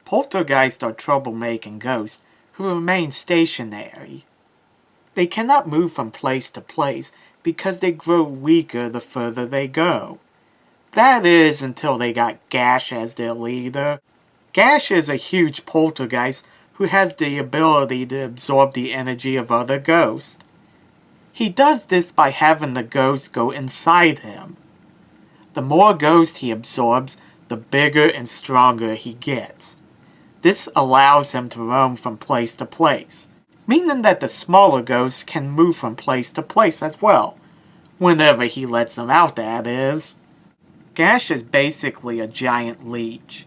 Poltergeists are troublemaking ghosts who remain stationary. They cannot move from place to place because they grow weaker the further they go. That is, until they got Ghash as their leader. Ghash is a huge poltergeist who has the ability to absorb the energy of other ghosts. He does this by having the ghosts go inside him. The more ghosts he absorbs, the bigger and stronger he gets. This allows him to roam from place to place, meaning that the smaller ghosts can move from place to place as well, whenever he lets them out, that is. Ghash is basically a giant leech.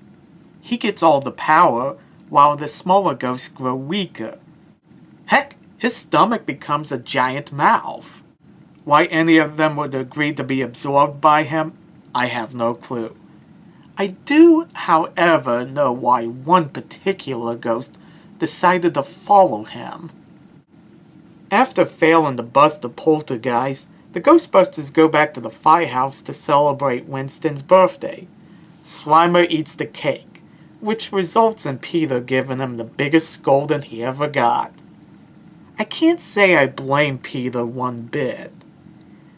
He gets all the power, while the smaller ghosts grow weaker. Heck, his stomach becomes a giant mouth. Why any of them would agree to be absorbed by him, I have no clue. I do, however, know why one particular ghost decided to follow him. After failing to bust the poltergeist, the Ghostbusters go back to the firehouse to celebrate Winston's birthday. Slimer eats the cake, which results in Peter giving him the biggest scolding he ever got. I can't say I blame Peter one bit.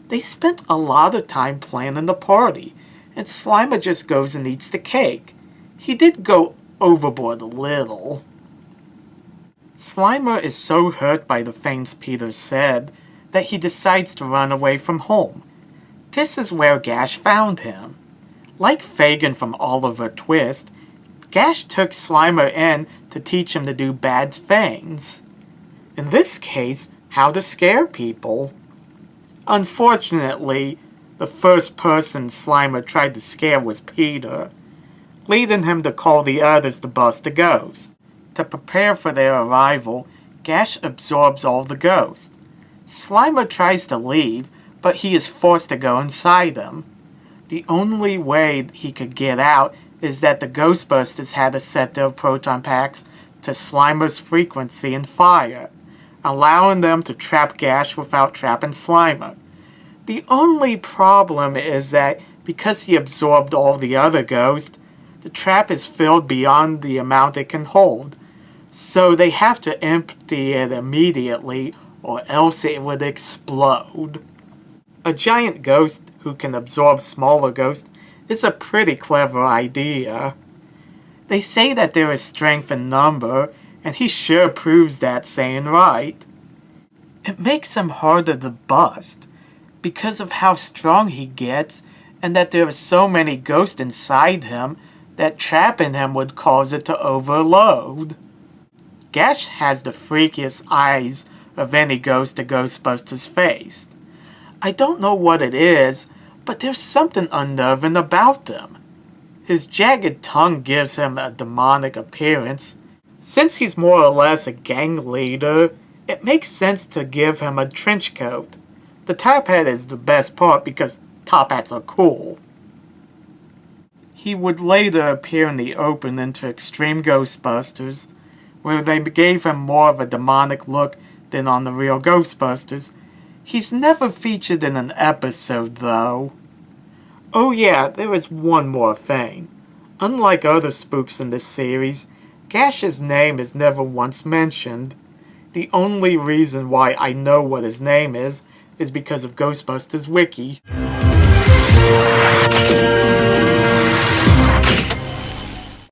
They spent a lot of time planning the party, and Slimer just goes and eats the cake. He did go overboard a little. Slimer is so hurt by the things Peter said that he decides to run away from home. This is where Ghash found him. Like Fagin from Oliver Twist, Ghash took Slimer in to teach him to do bad things. In this case, how to scare people. Unfortunately, the first person Slimer tried to scare was Peter, leading him to call the others to bust the ghost. To prepare for their arrival, Ghash absorbs all the ghosts. Slimer tries to leave, but he is forced to go inside him. The only way he could get out is that the Ghostbusters had to set their proton packs to Slimer's frequency and fire, allowing them to trap Ghash without trapping Slimer. The only problem is that because he absorbed all the other ghosts, the trap is filled beyond the amount it can hold, so they have to empty it immediately or else it would explode. A giant ghost who can absorb smaller ghosts is a pretty clever idea. They say that there is strength in number, and he sure proves that saying right. It makes him harder to bust, because of how strong he gets, and that there are so many ghosts inside him that trapping him would cause it to overload. Ghash has the freakiest eyes of any ghost the Ghostbusters faced. I don't know what it is, but there's something unnerving about them. His jagged tongue gives him a demonic appearance. Since he's more or less a gang leader, it makes sense to give him a trench coat. The top hat is the best part because top hats are cool. He would later appear in the opening to Extreme Ghostbusters, where they gave him more of a demonic look than on the real Ghostbusters. He's never featured in an episode, though. Oh yeah, there is one more thing. Unlike other spooks in this series, Ghash's name is never once mentioned. The only reason why I know what his name is because of Ghostbusters Wiki.